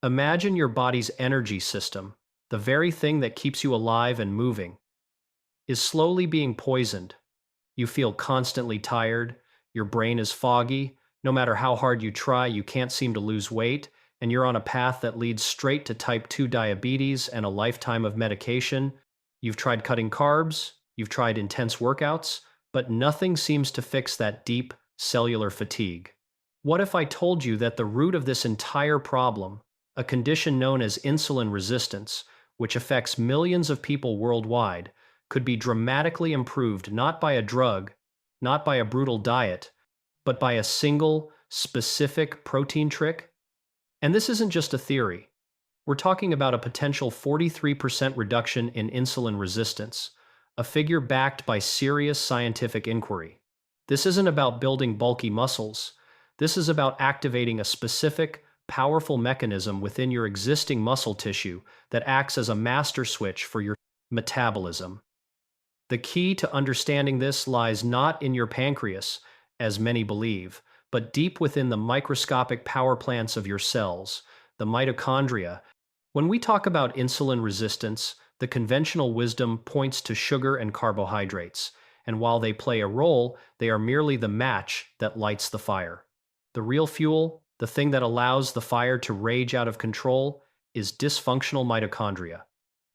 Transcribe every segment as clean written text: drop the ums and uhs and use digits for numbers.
Imagine your body's energy system, the very thing that keeps you alive and moving, is slowly being poisoned. You feel constantly tired, your brain is foggy, no matter how hard you try, you can't seem to lose weight, and you're on a path that leads straight to type 2 diabetes and a lifetime of medication. You've tried cutting carbs, you've tried intense workouts, but nothing seems to fix that deep cellular fatigue. What if I told you that the root of this entire problem, a condition known as insulin resistance, which affects millions of people worldwide, could be dramatically improved not by a drug, not by a brutal diet, but by a single, specific protein trick? And this isn't just a theory. We're talking about a potential 43% reduction in insulin resistance, a figure backed by serious scientific inquiry. This isn't about building bulky muscles. This is about activating a specific, powerful mechanism within your existing muscle tissue that acts as a master switch for your metabolism. The key to understanding this lies not in your pancreas, as many believe, but deep within the microscopic power plants of your cells, the mitochondria. When we talk about insulin resistance, the conventional wisdom points to sugar and carbohydrates, and while they play a role, they are merely the match that lights the fire. The real fuel, the thing that allows the fire to rage out of control, is dysfunctional mitochondria.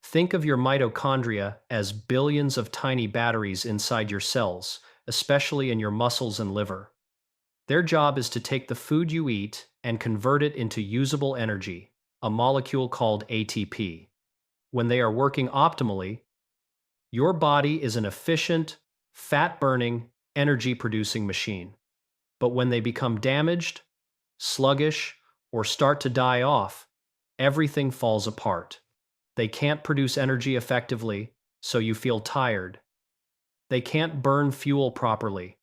Think of your mitochondria as billions of tiny batteries inside your cells, especially in your muscles and liver. Their job is to take the food you eat and convert it into usable energy, a molecule called ATP. When they are working optimally, your body is an efficient, fat-burning, energy-producing machine. But when they become damaged, sluggish, or start to die off, everything falls apart. They can't produce energy effectively, so you feel tired. They can't burn fuel properly,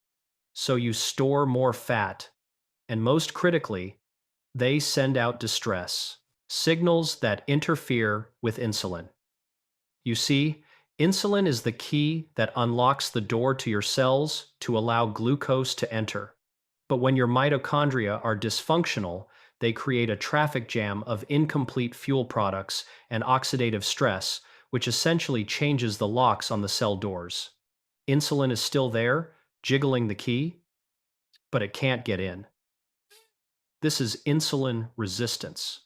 so you store more fat. And most critically, they send out distress, signals that interfere with insulin. You see, insulin is the key that unlocks the door to your cells to allow glucose to enter. But when your mitochondria are dysfunctional, they create a traffic jam of incomplete fuel products and oxidative stress, which essentially changes the locks on the cell doors. Insulin is still there, jiggling the key, but it can't get in. This is insulin resistance.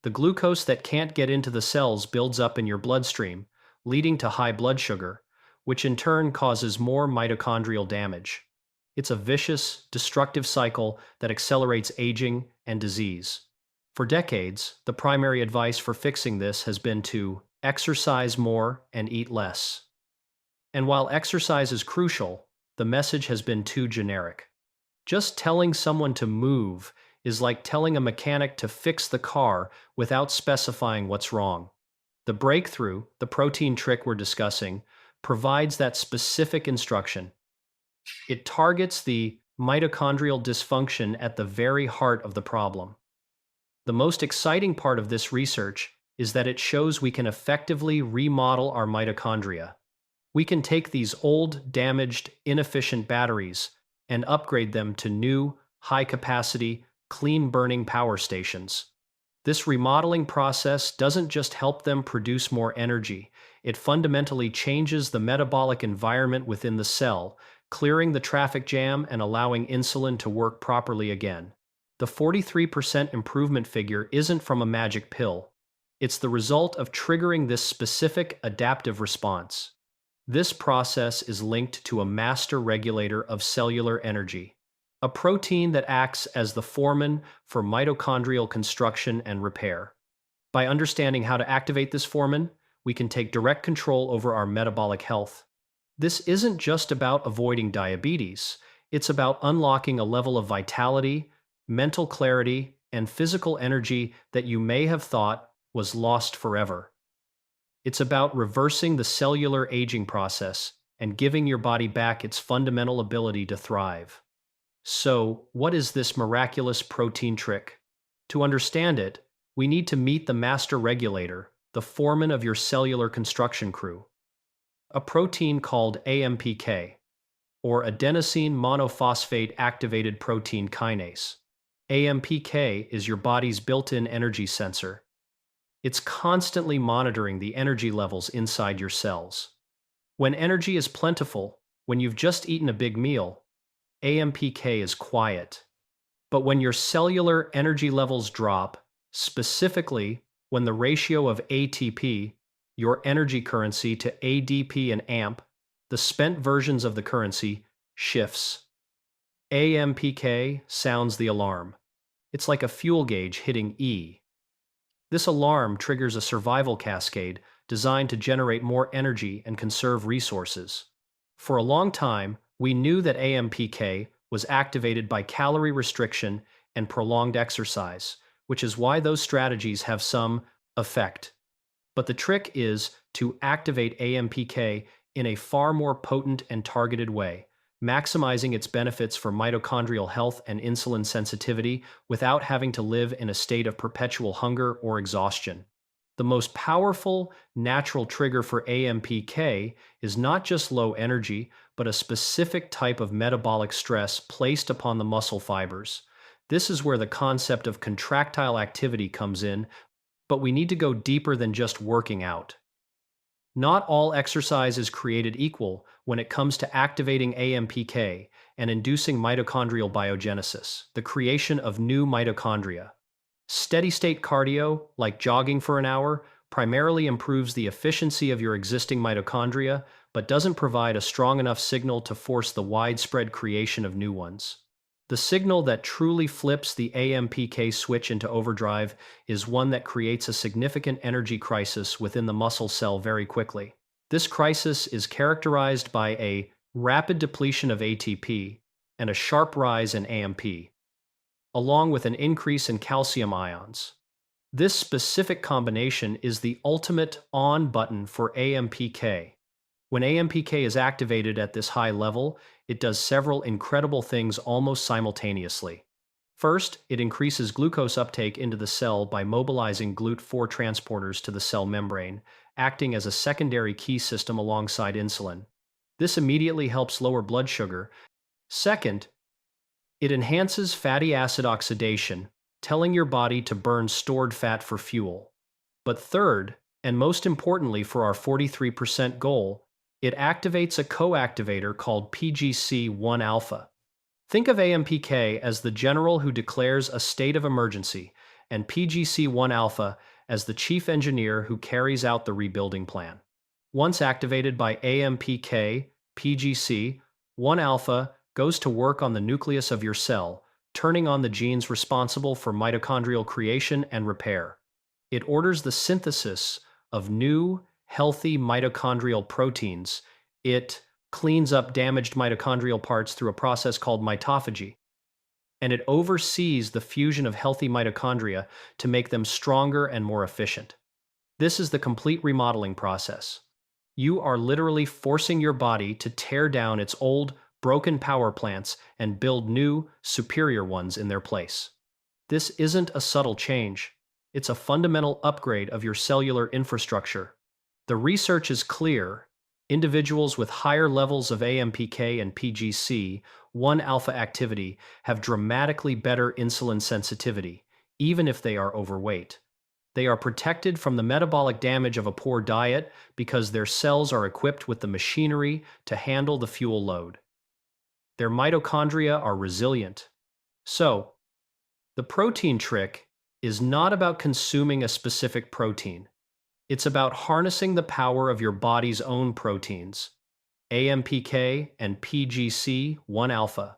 The glucose that can't get into the cells builds up in your bloodstream, leading to high blood sugar, which in turn causes more mitochondrial damage. It's a vicious, destructive cycle that accelerates aging and disease. For decades, the primary advice for fixing this has been to exercise more and eat less. And while exercise is crucial, the message has been too generic. Just telling someone to move is like telling a mechanic to fix the car without specifying what's wrong. The breakthrough, the protein trick we're discussing, provides that specific instruction. It targets the mitochondrial dysfunction at the very heart of the problem. The most exciting part of this research is that it shows we can effectively remodel our mitochondria. We can take these old, damaged, inefficient batteries and upgrade them to new, high-capacity, clean-burning power stations. This remodeling process doesn't just help them produce more energy, it fundamentally changes the metabolic environment within the cell, clearing the traffic jam and allowing insulin to work properly again. The 43% improvement figure isn't from a magic pill. It's the result of triggering this specific adaptive response. This process is linked to a master regulator of cellular energy, a protein that acts as the foreman for mitochondrial construction and repair. By understanding how to activate this foreman, we can take direct control over our metabolic health. This isn't just about avoiding diabetes, it's about unlocking a level of vitality, mental clarity, and physical energy that you may have thought was lost forever. It's about reversing the cellular aging process and giving your body back its fundamental ability to thrive. So, what is this miraculous protein trick? To understand it, we need to meet the master regulator, the foreman of your cellular construction crew. A protein called AMPK, or adenosine monophosphate activated protein kinase. AMPK is your body's built-in energy sensor. It's constantly monitoring the energy levels inside your cells. When energy is plentiful, when you've just eaten a big meal, AMPK is quiet. But when your cellular energy levels drop, specifically when the ratio of ATP, your energy currency, to ADP and AMP, the spent versions of the currency, shifts, AMPK sounds the alarm. It's like a fuel gauge hitting E. This alarm triggers a survival cascade designed to generate more energy and conserve resources. For a long time, we knew that AMPK was activated by calorie restriction and prolonged exercise, which is why those strategies have some effect. But the trick is to activate AMPK in a far more potent and targeted way, maximizing its benefits for mitochondrial health and insulin sensitivity without having to live in a state of perpetual hunger or exhaustion. The most powerful natural trigger for AMPK is not just low energy, but a specific type of metabolic stress placed upon the muscle fibers. This is where the concept of contractile activity comes in, but we need to go deeper than just working out. Not all exercise is created equal when it comes to activating AMPK and inducing mitochondrial biogenesis, the creation of new mitochondria. Steady-state cardio, like jogging for an hour, primarily improves the efficiency of your existing mitochondria, but doesn't provide a strong enough signal to force the widespread creation of new ones. The signal that truly flips the AMPK switch into overdrive is one that creates a significant energy crisis within the muscle cell very quickly. This crisis is characterized by a rapid depletion of ATP and a sharp rise in AMP, along with an increase in calcium ions. This specific combination is the ultimate on button for AMPK. When AMPK is activated at this high level, it does several incredible things almost simultaneously. First, it increases glucose uptake into the cell by mobilizing GLUT4 transporters to the cell membrane, acting as a secondary key system alongside insulin. This immediately helps lower blood sugar. Second, it enhances fatty acid oxidation, telling your body to burn stored fat for fuel. But third, and most importantly for our 43% goal, it activates a coactivator called PGC-1 alpha. Think of AMPK as the general who declares a state of emergency, and PGC-1 alpha as the chief engineer who carries out the rebuilding plan. Once activated by AMPK, PGC-1 alpha goes to work on the nucleus of your cell, turning on the genes responsible for mitochondrial creation and repair. It orders the synthesis of new, healthy mitochondrial proteins. It cleans up damaged mitochondrial parts through a process called mitophagy. And it oversees the fusion of healthy mitochondria to make them stronger and more efficient. This is the complete remodeling process. You are literally forcing your body to tear down its old, broken power plants and build new, superior ones in their place. This isn't a subtle change. It's a fundamental upgrade of your cellular infrastructure. The research is clear. Individuals with higher levels of AMPK and PGC-1 alpha activity have dramatically better insulin sensitivity, even if they are overweight. They are protected from the metabolic damage of a poor diet because their cells are equipped with the machinery to handle the fuel load. Their mitochondria are resilient. So, the protein trick is not about consuming a specific protein. It's about harnessing the power of your body's own proteins, AMPK and PGC-1 alpha,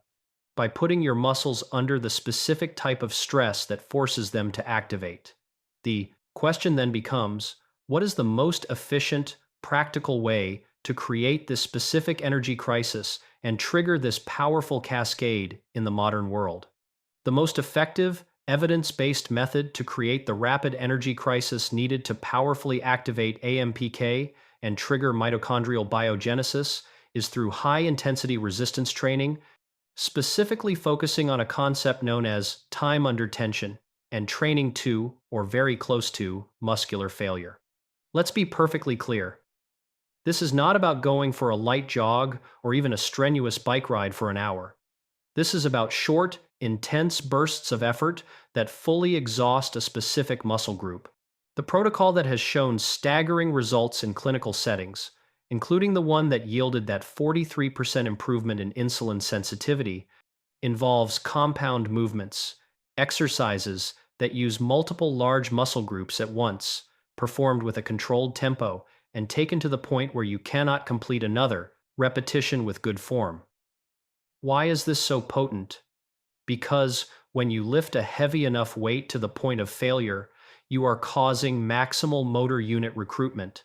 by putting your muscles under the specific type of stress that forces them to activate. The question then becomes, what is the most efficient, practical way to create this specific energy crisis and trigger this powerful cascade in the modern world? The most effective, evidence-based method to create the rapid energy crisis needed to powerfully activate AMPK and trigger mitochondrial biogenesis is through high-intensity resistance training, specifically focusing on a concept known as time under tension and training to, or very close to, muscular failure. Let's be perfectly clear. This is not about going for a light jog or even a strenuous bike ride for an hour. This is about short, intense bursts of effort that fully exhaust a specific muscle group. The protocol that has shown staggering results in clinical settings, including the one that yielded that 43% improvement in insulin sensitivity, involves compound movements, exercises that use multiple large muscle groups at once, performed with a controlled tempo, and taken to the point where you cannot complete another repetition with good form. Why is this so potent? Because when you lift a heavy enough weight to the point of failure, you are causing maximal motor unit recruitment.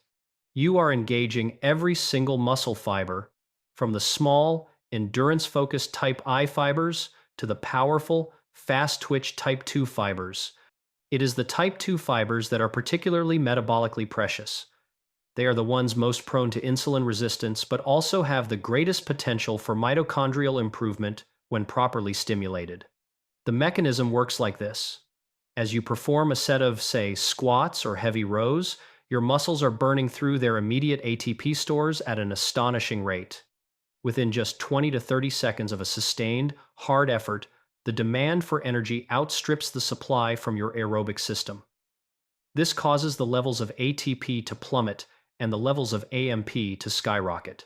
You are engaging every single muscle fiber, from the small, endurance-focused type I fibers to the powerful, fast-twitch type 2 fibers. It is the type 2 fibers that are particularly metabolically precious. They are the ones most prone to insulin resistance, but also have the greatest potential for mitochondrial improvement when properly stimulated. The mechanism works like this. As you perform a set of, say, squats or heavy rows, your muscles are burning through their immediate ATP stores at an astonishing rate. Within just 20 to 30 seconds of a sustained, hard effort, the demand for energy outstrips the supply from your aerobic system. This causes the levels of ATP to plummet and the levels of AMP to skyrocket.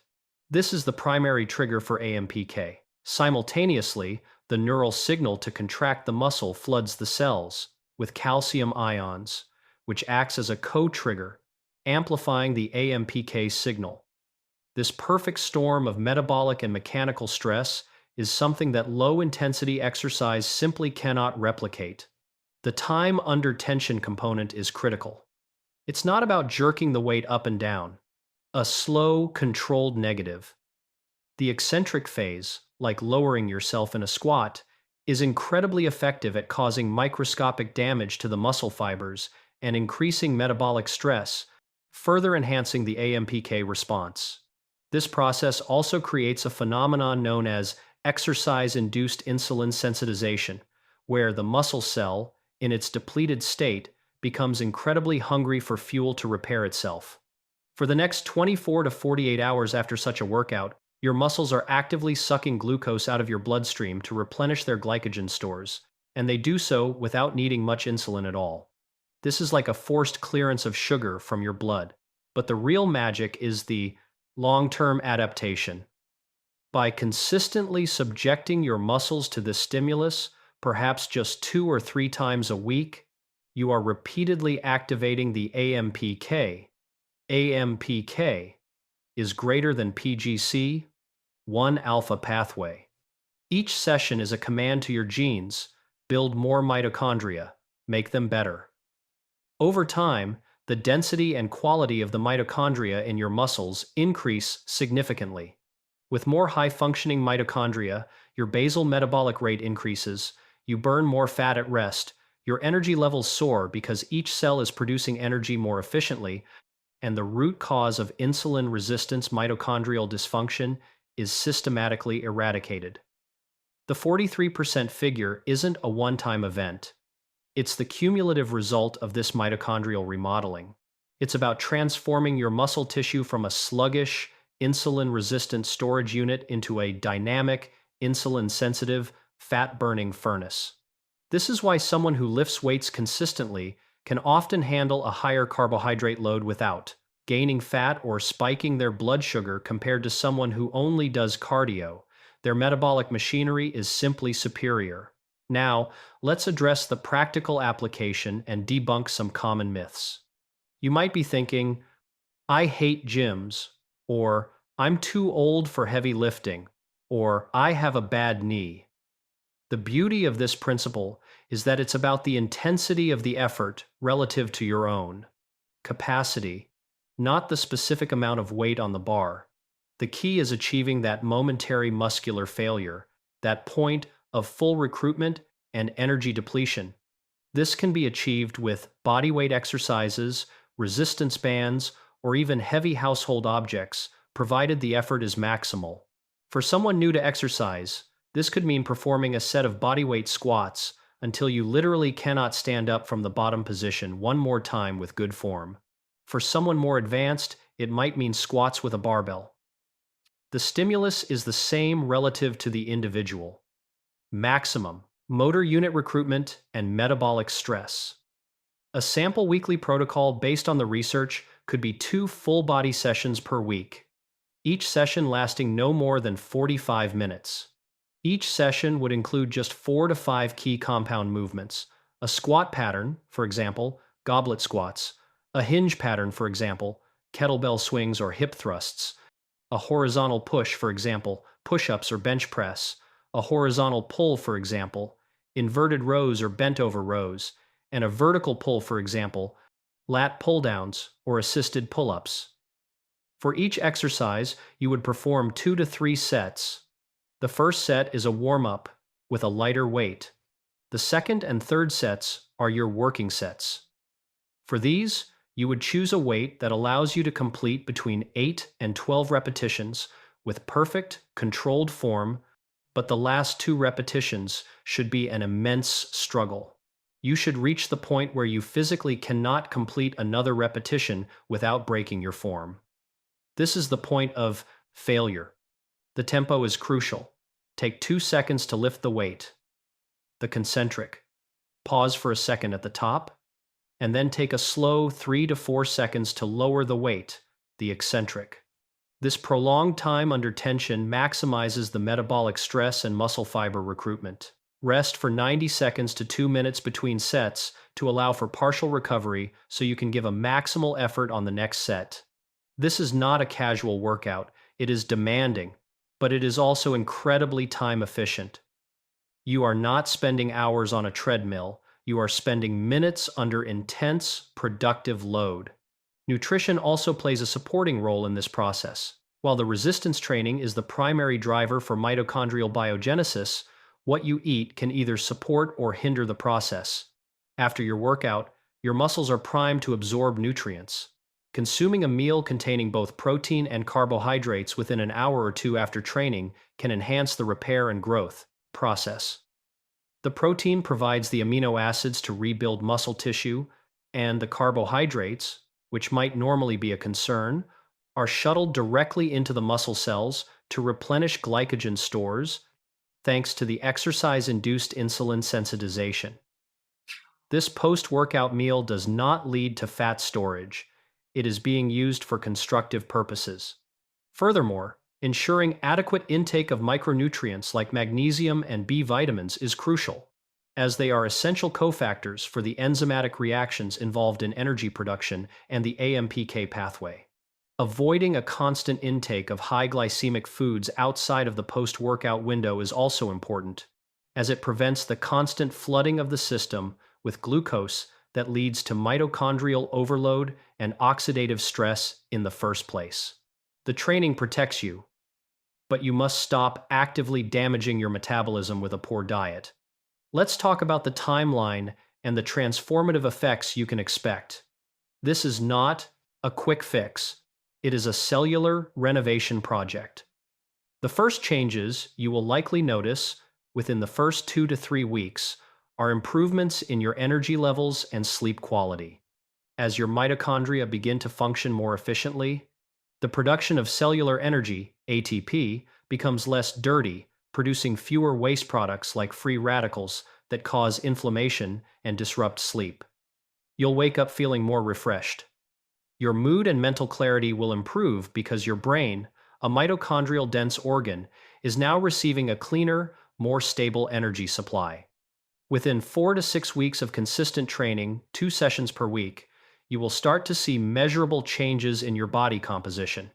This is the primary trigger for AMPK. Simultaneously, the neural signal to contract the muscle floods the cells with calcium ions, which acts as a co-trigger, amplifying the AMPK signal. This perfect storm of metabolic and mechanical stress is something that low-intensity exercise simply cannot replicate. The time under tension component is critical. It's not about jerking the weight up and down, a slow, controlled negative. The eccentric phase, like lowering yourself in a squat, is incredibly effective at causing microscopic damage to the muscle fibers and increasing metabolic stress, further enhancing the AMPK response. This process also creates a phenomenon known as exercise-induced insulin sensitization, where the muscle cell, in its depleted state, becomes incredibly hungry for fuel to repair itself. For the next 24 to 48 hours after such a workout, your muscles are actively sucking glucose out of your bloodstream to replenish their glycogen stores, and they do so without needing much insulin at all. This is like a forced clearance of sugar from your blood. But the real magic is the long-term adaptation. By consistently subjecting your muscles to this stimulus, perhaps just 2 or 3 times a week, you are repeatedly activating the AMPK. AMPK is greater than PGC-1 alpha pathway. Each session is a command to your genes: build more mitochondria, make them better. Over time, the density and quality of the mitochondria in your muscles increase significantly. With more high-functioning mitochondria, your basal metabolic rate increases, you burn more fat at rest, your energy levels soar because each cell is producing energy more efficiently, and the root cause of insulin resistance, mitochondrial dysfunction, is systematically eradicated. The 43% figure isn't a one-time event. It's the cumulative result of this mitochondrial remodeling. It's about transforming your muscle tissue from a sluggish, insulin-resistant storage unit into a dynamic, insulin-sensitive, fat-burning furnace. This is why someone who lifts weights consistently can often handle a higher carbohydrate load without gaining fat or spiking their blood sugar compared to someone who only does cardio. Their metabolic machinery is simply superior. Now, let's address the practical application and debunk some common myths. You might be thinking, I hate gyms, or I'm too old for heavy lifting, or I have a bad knee. The beauty of this principle is that it's about the intensity of the effort relative to your own capacity, not the specific amount of weight on the bar. The key is achieving that momentary muscular failure, that point of full recruitment and energy depletion. This can be achieved with bodyweight exercises, resistance bands, or even heavy household objects, provided the effort is maximal. For someone new to exercise, this could mean performing a set of bodyweight squats until you literally cannot stand up from the bottom position one more time with good form. For someone more advanced, it might mean squats with a barbell. The stimulus is the same relative to the individual. Maximum, motor unit recruitment, and metabolic stress. A sample weekly protocol based on the research could be 2 full-body sessions per week, each session lasting no more than 45 minutes. Each session would include just 4 to 5 key compound movements: a squat pattern, for example, goblet squats; a hinge pattern, for example, kettlebell swings or hip thrusts; a horizontal push, for example, push-ups or bench press; a horizontal pull, for example, inverted rows or bent over rows; and a vertical pull, for example, lat pull-downs or assisted pull-ups. For each exercise, you would perform 2 to 3 sets. The first set is a warm-up with a lighter weight. The second and third sets are your working sets. For these, you would choose a weight that allows you to complete between 8 and 12 repetitions with perfect, controlled form, but the last 2 repetitions should be an immense struggle. You should reach the point where you physically cannot complete another repetition without breaking your form. This is the point of failure. The tempo is crucial. Take 2 seconds to lift the weight. The concentric. Pause for a second at the top, and then take a slow 3 to 4 seconds to lower the weight, the eccentric. This prolonged time under tension maximizes the metabolic stress and muscle fiber recruitment. Rest for 90 seconds to 2 minutes between sets to allow for partial recovery so you can give a maximal effort on the next set. This is not a casual workout. It is demanding, but it is also incredibly time efficient. You are not spending hours on a treadmill. You are spending minutes under intense, productive load. Nutrition also plays a supporting role in this process. While the resistance training is the primary driver for mitochondrial biogenesis, what you eat can either support or hinder the process. After your workout, your muscles are primed to absorb nutrients. Consuming a meal containing both protein and carbohydrates within an hour or two after training can enhance the repair and growth process. The protein provides the amino acids to rebuild muscle tissue, and the carbohydrates, which might normally be a concern, are shuttled directly into the muscle cells to replenish glycogen stores thanks to the exercise-induced insulin sensitization. This post-workout meal does not lead to fat storage. It is being used for constructive purposes. Furthermore, ensuring adequate intake of micronutrients like magnesium and B vitamins is crucial, as they are essential cofactors for the enzymatic reactions involved in energy production and the AMPK pathway. Avoiding a constant intake of high glycemic foods outside of the post-workout window is also important, as it prevents the constant flooding of the system with glucose that leads to mitochondrial overload and oxidative stress in the first place. The training protects you, but you must stop actively damaging your metabolism with a poor diet. Let's talk about the timeline and the transformative effects you can expect. This is not a quick fix. It is a cellular renovation project. The first changes you will likely notice within the first 2 to 3 weeks are improvements in your energy levels and sleep quality. As your mitochondria begin to function more efficiently, the production of cellular energy, ATP, becomes less dirty, producing fewer waste products like free radicals that cause inflammation and disrupt sleep. You'll wake up feeling more refreshed. Your mood and mental clarity will improve because your brain, a mitochondrial-dense organ, is now receiving a cleaner, more stable energy supply. Within 4 to 6 weeks of consistent training, 2 sessions per week, you will start to see measurable changes in your body composition.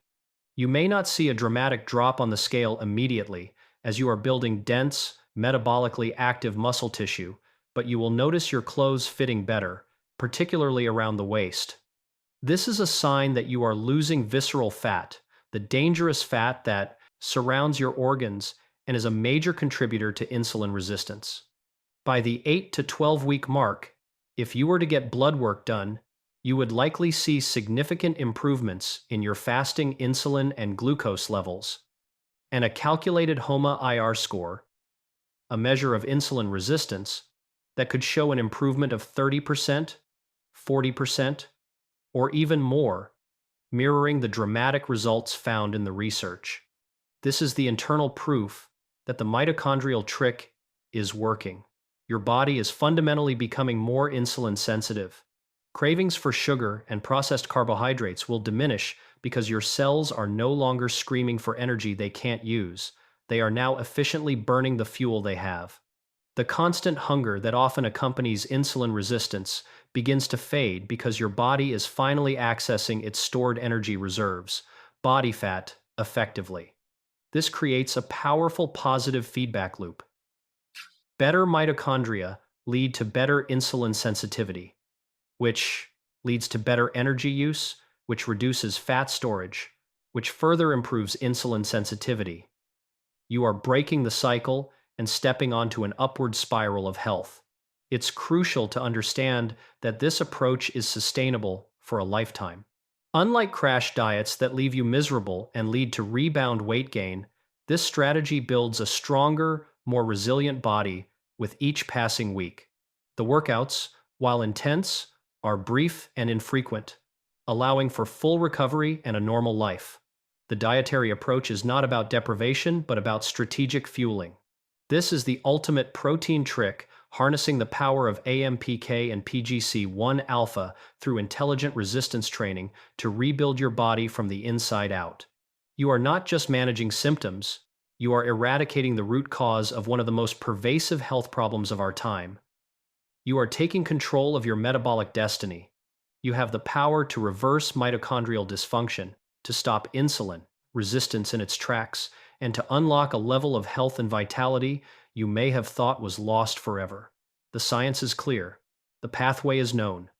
You may not see a dramatic drop on the scale immediately, as you are building dense, metabolically active muscle tissue, but you will notice your clothes fitting better, particularly around the waist. This is a sign that you are losing visceral fat, the dangerous fat that surrounds your organs and is a major contributor to insulin resistance. By the 8 to 12 week mark, if you were to get blood work done, you would likely see significant improvements in your fasting insulin and glucose levels, and a calculated HOMA-IR score, a measure of insulin resistance, that could show an improvement of 30%, 40%, or even more, mirroring the dramatic results found in the research. This is the internal proof that the mitochondrial trick is working. Your body is fundamentally becoming more insulin sensitive. Cravings for sugar and processed carbohydrates will diminish because your cells are no longer screaming for energy they can't use. They are now efficiently burning the fuel they have. The constant hunger that often accompanies insulin resistance begins to fade because your body is finally accessing its stored energy reserves, body fat, effectively. This creates a powerful positive feedback loop. Better mitochondria lead to better insulin sensitivity, which leads to better energy use, which reduces fat storage, which further improves insulin sensitivity. You are breaking the cycle and stepping onto an upward spiral of health. It's crucial to understand that this approach is sustainable for a lifetime. Unlike crash diets that leave you miserable and lead to rebound weight gain, this strategy builds a stronger, more resilient body with each passing week. The workouts, while intense, are brief and infrequent, allowing for full recovery and a normal life. The dietary approach is not about deprivation, but about strategic fueling. This is the ultimate protein trick, harnessing the power of AMPK and PGC-1 alpha through intelligent resistance training to rebuild your body from the inside out. You are not just managing symptoms, you are eradicating the root cause of one of the most pervasive health problems of our time. You are taking control of your metabolic destiny. You have the power to reverse mitochondrial dysfunction, to stop insulin resistance in its tracks, and to unlock a level of health and vitality you may have thought was lost forever. The science is clear. The pathway is known.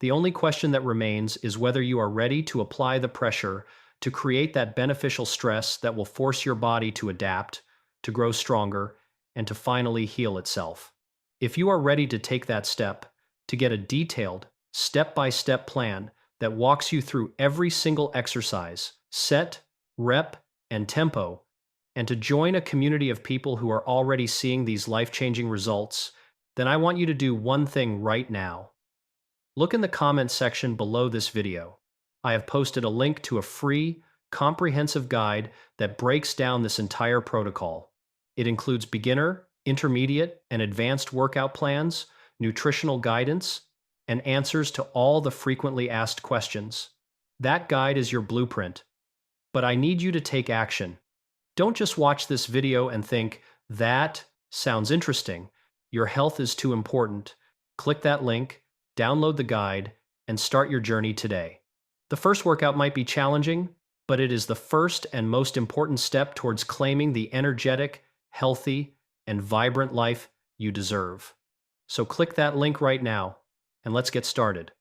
The only question that remains is whether you are ready to apply the pressure to create that beneficial stress that will force your body to adapt, to grow stronger, and to finally heal itself. If you are ready to take that step, to get a detailed, step-by-step plan that walks you through every single exercise, set, rep, and tempo, and to join a community of people who are already seeing these life-changing results, then I want you to do one thing right now. Look in the comments section below this video. I have posted a link to a free, comprehensive guide that breaks down this entire protocol. It includes beginner, intermediate, and advanced workout plans, nutritional guidance, and answers to all the frequently asked questions. That guide is your blueprint. But I need you to take action. Don't just watch this video and think, that sounds interesting. Your health is too important. Click that link, download the guide, and start your journey today. The first workout might be challenging, but it is the first and most important step towards claiming the energetic, healthy, and vibrant life you deserve. So click that link right now, and let's get started.